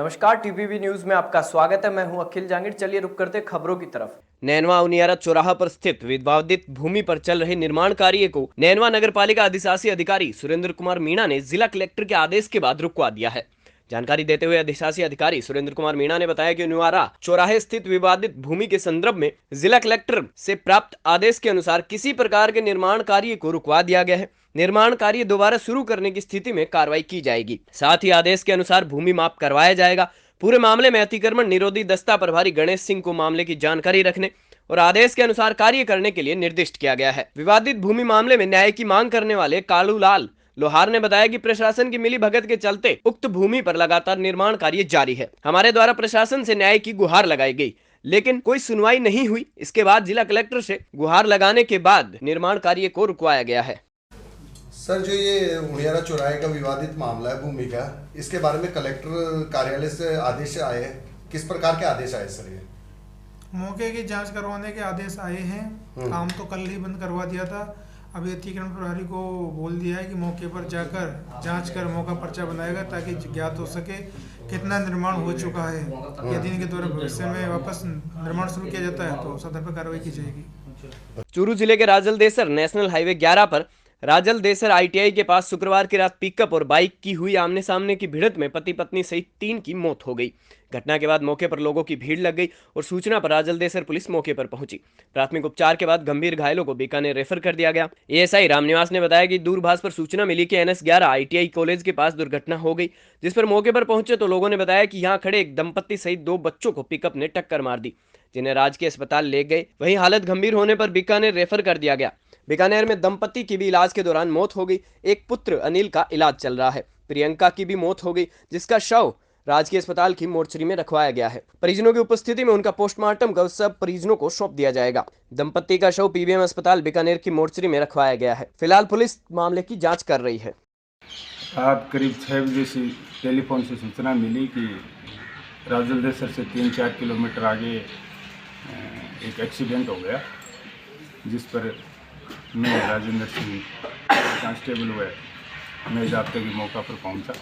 नमस्कार, TPV news में आपका स्वागत है। मैं हूं अखिल जांगिड़। चलिए रुक करते खबरों की तरफ। नैनवा उनियारा चौराहा पर स्थित विवादित भूमि पर चल रहे निर्माण कार्य को नैनवा नगर पालिका अधिशासी अधिकारी सुरेंद्र कुमार मीणा ने जिला कलेक्टर के आदेश के बाद रुकवा दिया है। जानकारी देते हुए अधिशासी अधिकारी सुरेंद्र कुमार मीणा ने बताया कि उनियारा चौराहे स्थित विवादित भूमि के संदर्भ में जिला कलेक्टर से प्राप्त आदेश के अनुसार किसी प्रकार के निर्माण कार्य को रुकवा दिया गया है। निर्माण कार्य दोबारा शुरू करने की स्थिति में कार्रवाई की जाएगी। साथ ही आदेश के अनुसार भूमि माप करवाया जाएगा। पूरे मामले में अतिक्रमण निरोधी दस्ता प्रभारी गणेश सिंह को मामले की जानकारी रखने और आदेश के अनुसार कार्य करने के लिए निर्दिष्ट किया गया है। विवादित भूमि मामले में न्याय की मांग करने वाले कालूलाल लोहार ने बताया कि प्रशासन की मिली भगत के चलते उक्त भूमि पर लगातार निर्माण कार्य जारी है। हमारे द्वारा प्रशासन से न्याय की गुहार लगाई गई, लेकिन कोई सुनवाई नहीं हुई। इसके बाद जिला कलेक्टर से गुहार लगाने के बाद निर्माण कार्य को रुकवाया गया है। सर, जो ये उनियारा चौराहे का विवादित मामला है भूमि का, इसके बारे में कलेक्टर कार्यालय से आदेश आए हैं। किस प्रकार के आदेश आए सर? ये मौके की जांच करवाने के आदेश आए हैं। काम तो कल ही बंद करवा दिया था। अभी अतिक्रमण प्रभारी को बोल दिया है कि मौके पर जाकर जांच कर मौका पर्चा बनाएगा ताकि ज्ञात हो सके कितना निर्माण हो चुका है। यदि इनके द्वारा भविष्य में वापस निर्माण शुरू किया जाता है तो सदन पर कार्रवाई की जाएगी। चूरू जिले के राजलदेसर नेशनल हाईवे 11 पर राजलदेसर ITI के पास शुक्रवार की रात पिकअप और बाइक की हुई आमने सामने की भिड़ंत में पति पत्नी सहित 3 की मौत हो गई। घटना के बाद मौके पर लोगों की भीड़ लग गई और सूचना पर राजलदेसर पुलिस मौके पर पहुंची। प्राथमिक उपचार के बाद गंभीर घायलों को बीकानेर रेफर कर दिया गया। ASI रामनिवास ने बताया कि दूरभाष पर सूचना मिली कि NS 11 ITI कॉलेज के पास दुर्घटना हो गई, जिस पर मौके पर पहुंचे तो लोगों ने बताया कि यहाँ खड़े एक दंपत्ति सहित 2 बच्चों को पिकअप ने टक्कर मार दी, जिन्हें राजकीय अस्पताल ले गए। वहीं हालत गंभीर होने पर बीकानेर रेफर कर दिया गया। बीकानेर में दंपत्ति की भी इलाज के दौरान मौत हो गई। एक पुत्र अनिल का इलाज चल रहा है। प्रियंका की भी मौत हो गई, जिसका शव राजकीय अस्पताल की मोर्चरी में रखवाया गया है। परिजनों की उपस्थिति में उनका पोस्टमार्टम कर सब परिजनों को सौंप दिया जाएगा। दंपत्ति का शव PBM अस्पताल बीकानेर की मोर्चरी में रखवाया गया है। फिलहाल पुलिस मामले की जाँच कर रही है। रात करीब 6 बजे से टेलीफोन से सूचना मिली कि राजलदेसर से 3-4 किलोमीटर आगे एक एक्सीडेंट हो गया, जिस पर मैं राजेंद्र सिंह कांस्टेबल हुए मैं जाब्ते की मौका पर पहुंचा।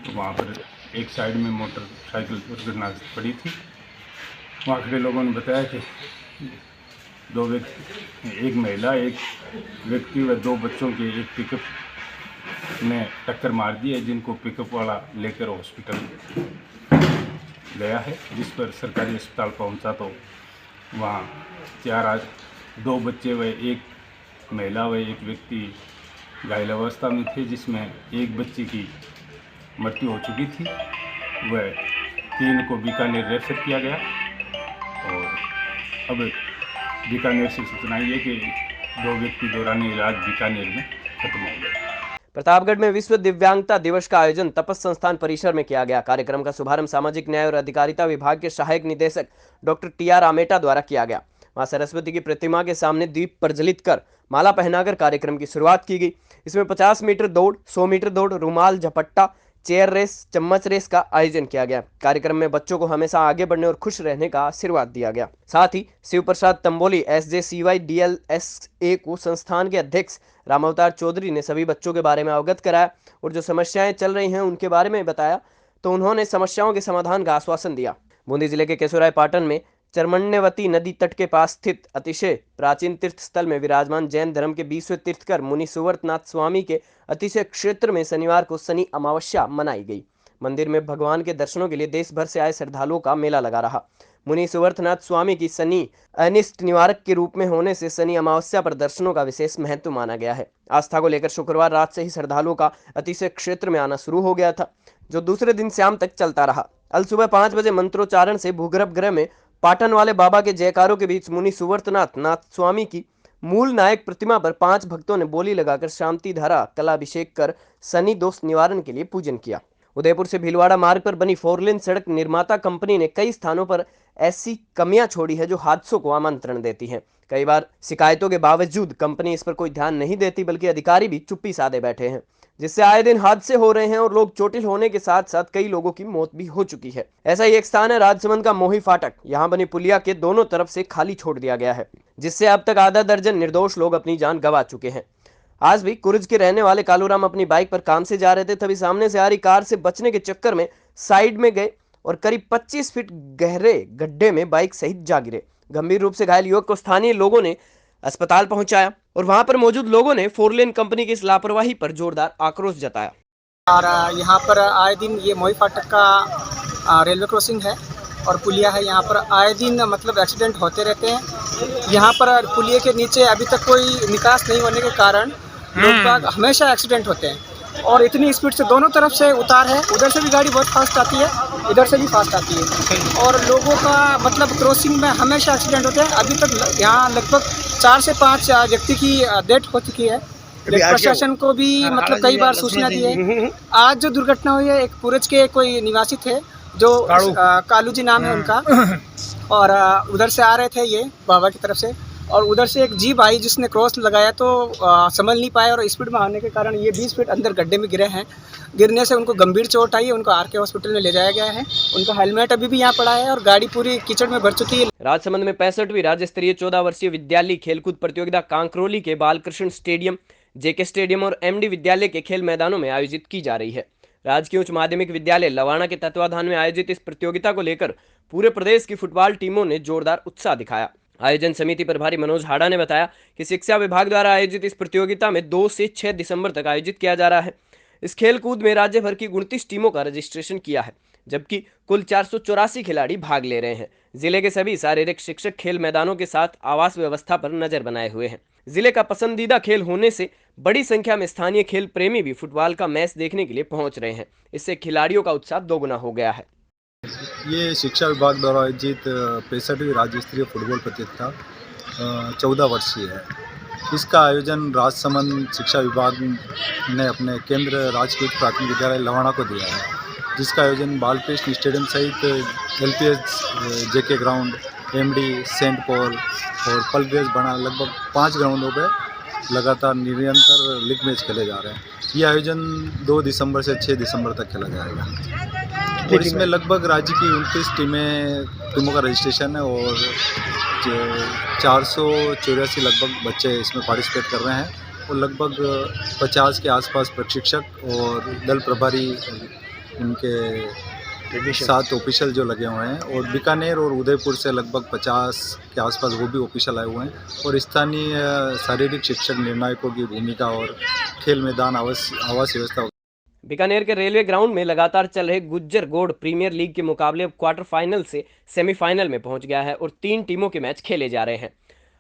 तो वहाँ पर एक साइड में मोटरसाइकिल दुर्घटना पड़ी थी। वहाँ खड़े लोगों ने बताया कि 2 व्यक्ति, एक महिला, एक व्यक्ति व 2 बच्चों के एक पिकअप ने टक्कर मार दी है, जिनको पिकअप वाला लेकर हॉस्पिटल गया है। जिस पर सरकारी अस्पताल पहुंचा तो वहाँ 2 बच्चे व एक महिला व एक व्यक्ति घायल अवस्था में थे, जिसमें एक बच्ची की मृत्यु हो चुकी थी। वह 3 को बीकानेर रेफर किया गया और अब बीकानेर से सूचना ये कि 2 व्यक्ति दौरान इलाज बीकानेर में खत्म हो गए। प्रतापगढ़ में विश्व दिव्यांगता दिवस का आयोजन तपस संस्थान परिसर में किया गया। कार्यक्रम का शुभारंभ सामाजिक न्याय और अधिकारिता विभाग के सहायक निदेशक डॉक्टर TR आमेटा द्वारा किया गया। मां सरस्वती की प्रतिमा के सामने दीप प्रज्वलित कर माला पहनाकर कार्यक्रम की शुरुआत की गई। इसमें 50 मीटर दौड़, 100 मीटर दौड़, रुमाल झपट्टा, चेयर रेस, चम्मच रेस का आयोजन किया गया। कार्यक्रम में बच्चों को हमेशा आगे बढ़ने और खुश रहने का आशीर्वाद दिया गया। साथ ही शिव प्रसाद तंबोली SJCY DLSA को संस्थान के अध्यक्ष रामावतार चौधरी ने सभी बच्चों के बारे में अवगत कराया और जो समस्याएं चल रही हैं उनके बारे में बताया, तो उन्होंने समस्याओं के समाधान का आश्वासन दिया। बूंदी जिले के केशोराय पाटन में चरमण्यवती नदी तट के पास स्थित अतिशय प्राचीन तीर्थ स्थल में विराजमान जैन धर्म के 20वें तीर्थकर मुनि सुवर्तनाथ स्वामी के अतिशय क्षेत्र में शनिवार को शनि अमावस्या मनाई गई। मंदिर में भगवान के दर्शनों के लिए देश भर से आए श्रद्धालुओं का मेला लगा रहा। मुनि सुवर्तनाथ स्वामी की शनि अनिष्ट निवारक के रूप में होने से शनि अमावस्या पर दर्शनों का विशेष महत्व माना गया है। आस्था को लेकर शुक्रवार रात से ही श्रद्धालुओं का अतिशय क्षेत्र में आना शुरू हो गया था, जो दूसरे दिन शाम तक चलता रहा। कल सुबह 5 बजे मंत्रोच्चारण से भूगर्भ गृह में पाटन वाले बाबा के जयकारों के बीच मुनि सुवर्तनाथ स्वामी की मूल नायक प्रतिमा पर 5 भक्तों ने बोली लगाकर शांति धारा कलाभिषेक कर शनि दोष निवारण के लिए पूजन किया। उदयपुर से भीलवाड़ा मार्ग पर बनी 4 लेन सड़क निर्माता कंपनी ने कई स्थानों पर ऐसी कमियां छोड़ी है जो हादसों को आमंत्रण देती हैं। कई बार शिकायतों के बावजूद कंपनी इस पर कोई ध्यान नहीं देती, बल्कि अधिकारी भी चुप्पी साधे बैठे हैं, जिससे आए दिन हादसे हो रहे हैं और लोग चोटिल होने के साथ साथ कई लोगों की मौत भी हो चुकी है। ऐसा ही एक स्थान है राजसमंद का मोही फाटक। यहाँ बनी पुलिया के दोनों तरफ से खाली छोड़ दिया गया है, जिससे अब तक आधा दर्जन निर्दोष लोग अपनी जान गंवा चुके हैं। आज भी कुरुज के रहने वाले कालूराम अपनी बाइक पर काम से जा रहे थे, तभी सामने से आ रही कार से बचने के चक्कर में साइड में गए और करीब 25 फीट गहरे गड्ढे में बाइक सहित जा गिरे। गंभीर रूप से घायल युवक को स्थानीय लोगों ने अस्पताल पहुंचाया और वहां पर मौजूद लोगों ने 4 लेन कंपनी की इस लापरवाही पर जोरदार आक्रोश जताया। और यहाँ पर आए दिन ये मोई फाटक का रेलवे क्रॉसिंग है और पुलिया है। यहाँ पर आए दिन मतलब एक्सीडेंट होते रहते हैं। यहाँ पर पुलिया के नीचे अभी तक कोई निकास नहीं होने के कारण लोग बाग हमेशा एक्सीडेंट होते हैं और इतनी स्पीड से दोनों तरफ से उतार है, उधर से भी गाड़ी बहुत फास्ट आती है, इधर से भी फास्ट आती है और लोगों का मतलब क्रॉसिंग में हमेशा एक्सीडेंट होते हैं। अभी तक यहाँ लगभग 4 से 5 व्यक्ति की डेथ हो चुकी है। प्रशासन को भी मतलब कई बार सूचना दी है। आज जो दुर्घटना हुई है, एक पूरज के कोई निवासी थे जो कालू जी नाम है उनका, और उधर से आ रहे थे ये बाबा की तरफ से, और उधर से एक जीप आई जिसने क्रॉस लगाया तो संभल नहीं पाए और स्पीड में आने के कारण ये 20 फीट अंदर गड्ढे में गिरे हैं। गिरने से उनको गंभीर चोट आई है, उनको आरके हॉस्पिटल में ले जाया गया है। उनका हेलमेट अभी भी यहाँ पड़ा है और गाड़ी पूरी कीचड़ में भर चुकी है। राजसमंद में 65वीं राज्य स्तरीय 14 वर्षीय विद्यालय खेलकूद प्रतियोगिता कांकरोली के बालकृष्ण स्टेडियम, जेके स्टेडियम और एमडी विद्यालय के खेल मैदानों में आयोजित की जा रही है। राजकीय उच्च माध्यमिक विद्यालय लवाणा के तत्वाधान में आयोजित इस प्रतियोगिता को लेकर पूरे प्रदेश की फुटबॉल टीमों ने जोरदार उत्साह दिखाया। आयोजन समिति प्रभारी मनोज हाड़ा ने बताया कि शिक्षा विभाग द्वारा आयोजित इस प्रतियोगिता में 2 से 6 दिसंबर तक आयोजित किया जा रहा है। इस खेल कूद में राज्य भर की 29 टीमों का रजिस्ट्रेशन किया है, जबकि कुल 484 खिलाड़ी भाग ले रहे हैं। जिले के सभी शारीरिक शिक्षक खेल मैदानों के साथ आवास व्यवस्था पर नजर बनाए हुए हैं। जिले का पसंदीदा खेल होने से बड़ी संख्या में स्थानीय खेल प्रेमी भी फुटबॉल का मैच देखने के लिए पहुंच रहे हैं। इससे खिलाड़ियों का उत्साह दोगुना हो गया है। ये शिक्षा विभाग द्वारा आयोजित 65वीं राज्य स्तरीय फुटबॉल प्रतियोगिता 14 वर्षीय है। इसका आयोजन राजसमंद शिक्षा विभाग ने अपने केंद्र राजकीय प्राथमिक विद्यालय लवाणा को दिया है, जिसका आयोजन बालकृष्ण स्टेडियम सहित एलपीएस, जेके ग्राउंड, एमडी, सेंट पॉल और पल्ग्रेज बना लगभग 5 ग्राउंडों पे लगातार निरंतर लीग मैच खेले जा रहे हैं। ये आयोजन 2 दिसंबर से 6 दिसंबर तक खेला जाएगा और इसमें लगभग राज्य की 29 टीमों का रजिस्ट्रेशन है और 484 लगभग बच्चे इसमें पार्टिसिपेट कर रहे हैं और लगभग 50 के आसपास प्रशिक्षक और दल प्रभारी उनके 7 ऑफिशियल जो लगे हुए हैं और बीकानेर और उदयपुर से लगभग 50 के आसपास वो भी ऑफिशियल आए हुए हैं और स्थानीय शारीरिक शिक्षक निर्णायकों की भूमिका और खेल मैदान आवास व्यवस्था। बीकानेर के रेलवे ग्राउंड में लगातार चल रहे गुज्जर गौड़ प्रीमियर लीग के मुकाबले अब क्वार्टर फाइनल से सेमीफाइनल में पहुंच गया है और 3 टीमों के मैच खेले जा रहे हैं।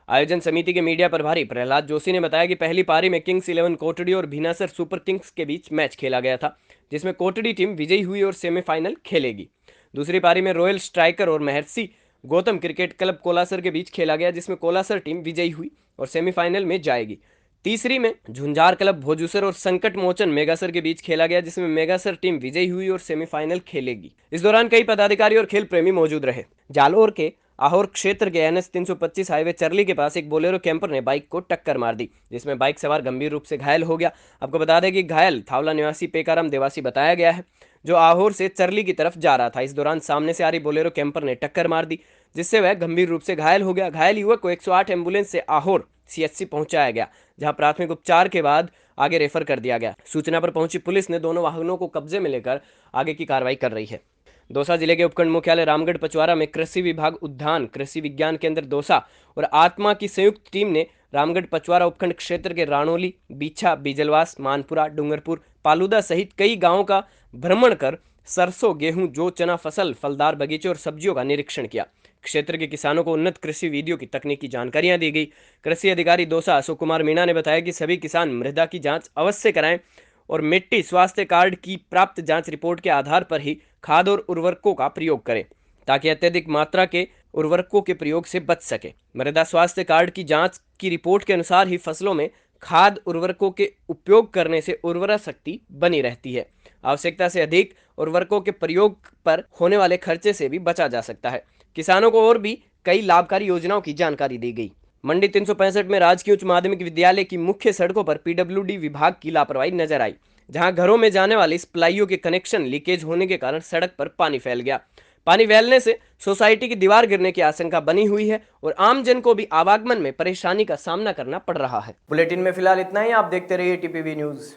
आयोजन समिति के मीडिया प्रभारी प्रहलाद जोशी ने बताया कि पहली पारी में किंग्स 11 कोटड़ी और भीनासर सुपर किंग्स के बीच मैच खेला गया था, जिसमें कोटड़ी टीम विजयी हुई और सेमीफाइनल खेलेगी। दूसरी पारी में रॉयल स्ट्राइकर और महर्षि गौतम क्रिकेट क्लब कोलासर के बीच खेला गया, जिसमें कोलासर टीम विजयी हुई और सेमीफाइनल में जाएगी। तीसरी में झुंझार क्लब भोजूसर और संकट मोचन मेगासर के बीच खेला गया, जिसमें मेगासर टीम विजयी हुई और सेमीफाइनल खेलेगी। इस दौरान कई पदाधिकारी और खेल प्रेमी मौजूद रहे। जालोर के आहोर क्षेत्र के NH 325 हाईवे चरली के पास एक बोलेरो कैंपर ने बाइक को टक्कर मार दी, जिसमें बाइक सवार गंभीर रूप से घायल हो गया। आपको बता दें कि घायल थावला निवासी पेकाराम देवासी बताया गया है, जो आहोर से चरली की तरफ जा रहा था। इस दौरान सामने से आ रही बोलेरो कैंपर ने टक्कर मार दी, जिससे वह गंभीर रूप से घायल हो गया। घायल युवक को 108 एम्बुलेंस से आहोर CHC पहुंचाया गया, जहां प्राथमिक उपचार के बाद आगे रेफर कर दिया गया। सूचना पर पहुंची पुलिस ने दोनों वाहनों को कब्जे में लेकर आगे की कार्रवाई कर रही है। दौसा जिले के उपखंड मुख्यालय रामगढ़ पचवारा में कृषि विभाग उद्यान, कृषि विज्ञान केंद्र दौसा और आत्मा की संयुक्त टीम ने रामगढ़ पचवारा उपखंड क्षेत्र के रानोली, बीछा, बीजलवास, मानपुरा, डूंगरपुर, पालूदा सहित कई गांवों का भ्रमण कर सरसों, गेहूं, जौ, चना फसल, फलदार बगीचे और सब्जियों का निरीक्षण किया। क्षेत्र के किसानों को उन्नत कृषि विधियों की तकनीकी जानकारियां दी गई। कृषि अधिकारी दौसा अशोक कुमार मीणा ने बताया कि सभी किसान मृदा की जांच अवश्य कराएं और मिट्टी स्वास्थ्य कार्ड की प्राप्त जांच रिपोर्ट के आधार पर ही खाद और उर्वरकों का प्रयोग करें, ताकि अत्यधिक मात्रा के उर्वरकों के प्रयोग से बच सके। मृदा स्वास्थ्य कार्ड की जांच की रिपोर्ट के अनुसार ही फसलों में खाद उर्वरकों के उपयोग करने से उर्वरा शक्ति बनी रहती है। आवश्यकता से अधिक उर्वरकों के प्रयोग पर होने वाले खर्चे से भी बचा जा सकता है। किसानों को और भी कई लाभकारी योजनाओं की जानकारी दी गई। मंडी 365 में राजकीय उच्च माध्यमिक विद्यालय की मुख्य सड़कों पर PWD विभाग की लापरवाही नजर आई, जहां घरों में जाने वाली सप्लाइयों के कनेक्शन लीकेज होने के कारण सड़क पर पानी फैल गया। पानी फैलने से सोसाइटी की दीवार गिरने की आशंका बनी हुई है और आमजन को भी आवागमन में परेशानी का सामना करना पड़ रहा है। बुलेटिन में फिलहाल इतना ही। आप देखते रहिए टीपीवी न्यूज।